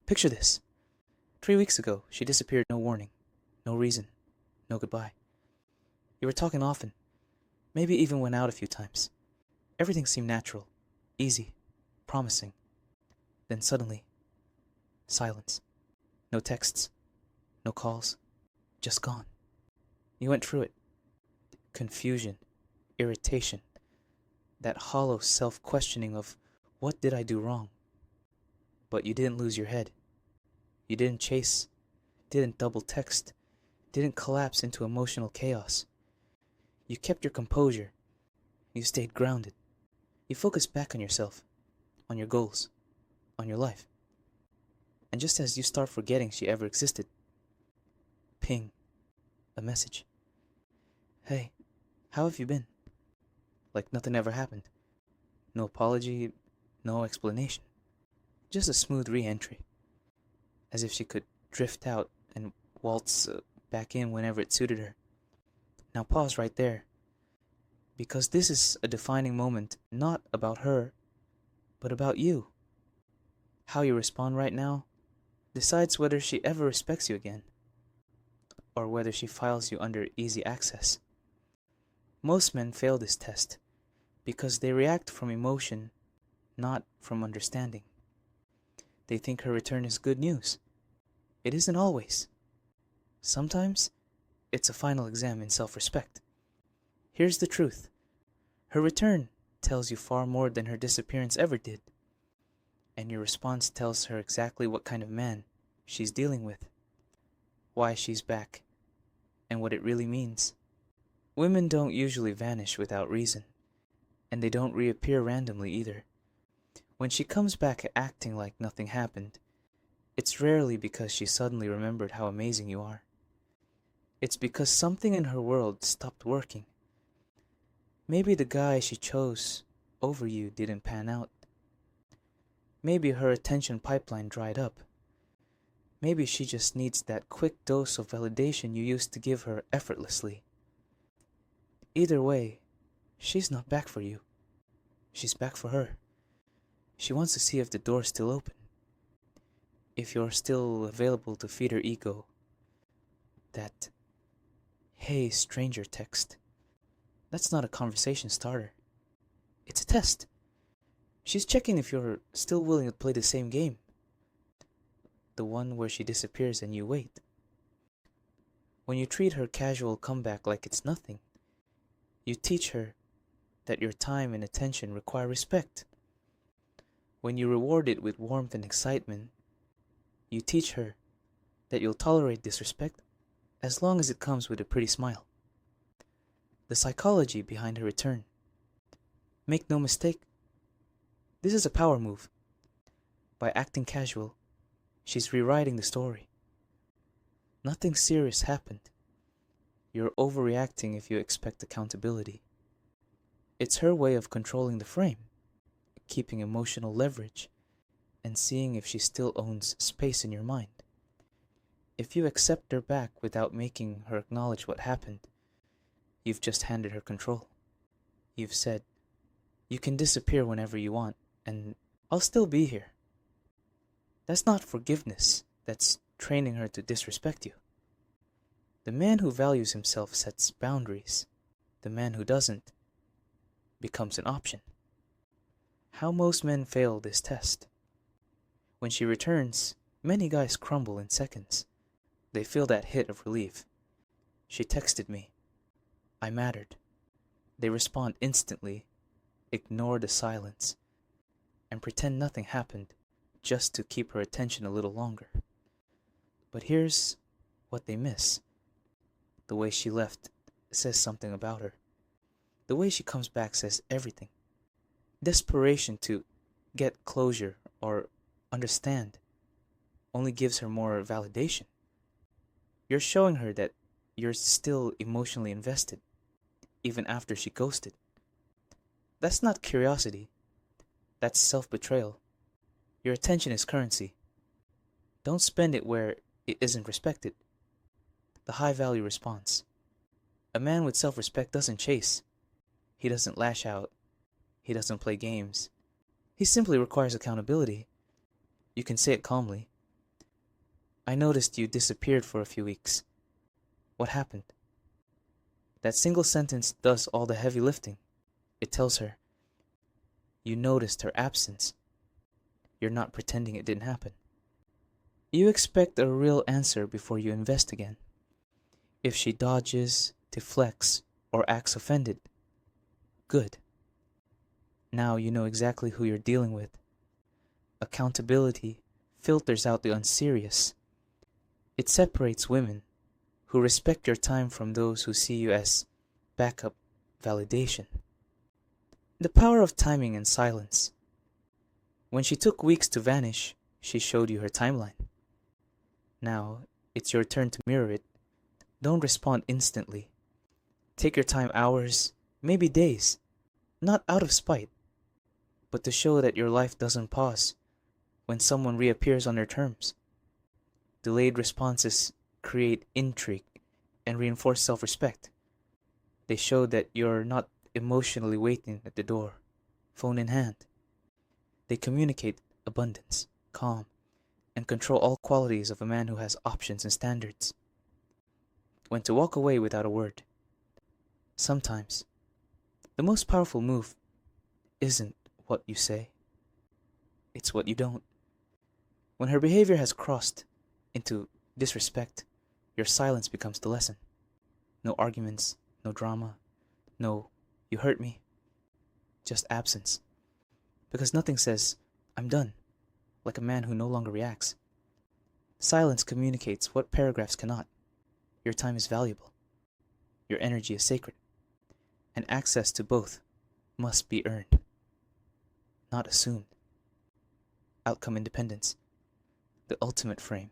Picture this. 3 weeks ago, she disappeared, no warning, no reason, no goodbye. You were talking often, maybe even went out a few times. Everything seemed natural, easy, promising. Then suddenly, silence. No texts, no calls, just gone. You went through it. Confusion, irritation, that hollow self-questioning of, what did I do wrong? But you didn't lose your head. You didn't chase, didn't double text, didn't collapse into emotional chaos. You kept your composure. You stayed grounded. You focused back on yourself, on your goals, on your life. And just as you start forgetting she ever existed, ping, a message. Hey, how have you been? Like nothing ever happened. No apology, no explanation. Just a smooth re-entry. As if she could drift out and waltz back in whenever it suited her. Now pause right there. Because this is a defining moment, not about her, but about you. How you respond right now decides whether she ever respects you again, or whether she files you under easy access. Most men fail this test because they react from emotion, not from understanding. They think her return is good news. It isn't always. Sometimes, it's a final exam in self-respect. Here's the truth. Her return tells you far more than her disappearance ever did. And your response tells her exactly what kind of man she's dealing with, why she's back, and what it really means. Women don't usually vanish without reason, and they don't reappear randomly either. When she comes back acting like nothing happened, it's rarely because she suddenly remembered how amazing you are. It's because something in her world stopped working. Maybe the guy she chose over you didn't pan out. Maybe her attention pipeline dried up. Maybe she just needs that quick dose of validation you used to give her effortlessly. Either way, she's not back for you. She's back for her. She wants to see if the door's still open. If you're still available to feed her ego. That, hey stranger text. That's not a conversation starter. It's a test. She's checking if you're still willing to play the same game. The one where she disappears and you wait. When you treat her casual comeback like it's nothing, you teach her that your time and attention require respect. When you reward it with warmth and excitement, you teach her that you'll tolerate disrespect as long as it comes with a pretty smile. The psychology behind her return. Make no mistake, this is a power move. By acting casual, she's rewriting the story. Nothing serious happened. You're overreacting if you expect accountability. It's her way of controlling the frame, keeping emotional leverage, and seeing if she still owns space in your mind. If you accept her back without making her acknowledge what happened, you've just handed her control. You've said, you can disappear whenever you want, and I'll still be here. That's not forgiveness, that's training her to disrespect you. The man who values himself sets boundaries. The man who doesn't becomes an option. How most men fail this test. When she returns, many guys crumble in seconds. They feel that hit of relief. She texted me. I mattered. They respond instantly, ignore the silence, and pretend nothing happened just to keep her attention a little longer. But here's what they miss. The way she left says something about her. The way she comes back says everything. Desperation to get closure or understand only gives her more validation. You're showing her that you're still emotionally invested, even after she ghosted. That's not curiosity. That's self-betrayal. Your attention is currency. Don't spend it where it isn't respected. The high-value response. A man with self-respect doesn't chase. He doesn't lash out. He doesn't play games. He simply requires accountability. You can say it calmly. I noticed you disappeared for a few weeks. What happened? That single sentence does all the heavy lifting. It tells her, you noticed her absence. You're not pretending it didn't happen. You expect a real answer before you invest again. If she dodges, deflects, or acts offended, good. Now you know exactly who you're dealing with. Accountability filters out the unserious. It separates women who respect your time from those who see you as backup validation. The power of timing and silence. When she took weeks to vanish, she showed you her timeline. Now, it's your turn to mirror it. Don't respond instantly. Take your time, hours, maybe days, not out of spite, but to show that your life doesn't pause when someone reappears on their terms. Delayed responses create intrigue and reinforce self-respect. They show that you're not emotionally waiting at the door, phone in hand. They communicate abundance, calm, and control all qualities of a man who has options and standards. When to walk away without a word. Sometimes, the most powerful move isn't what you say. It's what you don't. When her behavior has crossed into disrespect, your silence becomes the lesson. No arguments, no drama, no, you hurt me. Just absence. Because nothing says, I'm done, like a man who no longer reacts. Silence communicates what paragraphs cannot. Your time is valuable. Your energy is sacred. And access to both must be earned, not assumed. Outcome independence. The ultimate frame.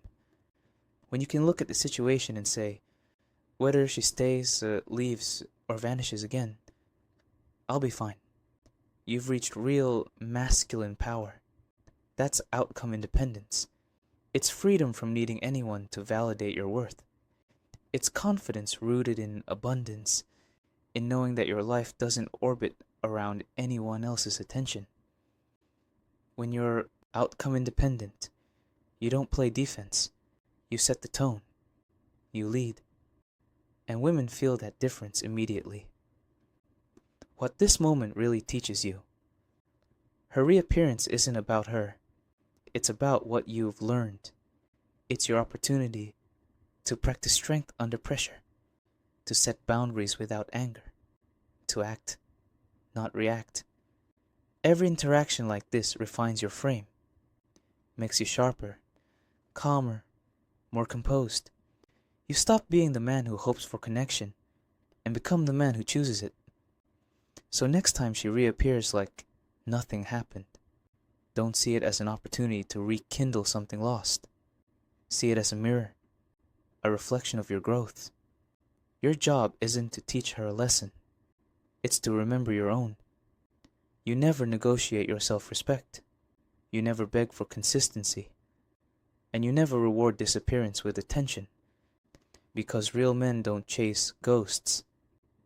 When you can look at the situation and say, whether she stays, leaves, or vanishes again, I'll be fine. You've reached real masculine power. That's outcome independence. It's freedom from needing anyone to validate your worth. It's confidence rooted in abundance, in knowing that your life doesn't orbit around anyone else's attention. When you're outcome independent, you don't play defense. You set the tone. You lead. And women feel that difference immediately. What this moment really teaches you. Her reappearance isn't about her. It's about what you've learned. It's your opportunity to practice strength under pressure, to set boundaries without anger, to act, not react. Every interaction like this refines your frame, makes you sharper, calmer, more composed. You stop being the man who hopes for connection and become the man who chooses it. So next time she reappears like nothing happened, don't see it as an opportunity to rekindle something lost. See it as a mirror, a reflection of your growth. Your job isn't to teach her a lesson. It's to remember your own. You never negotiate your self-respect. You never beg for consistency. And you never reward disappearance with attention. Because real men don't chase ghosts.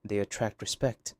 They attract respect.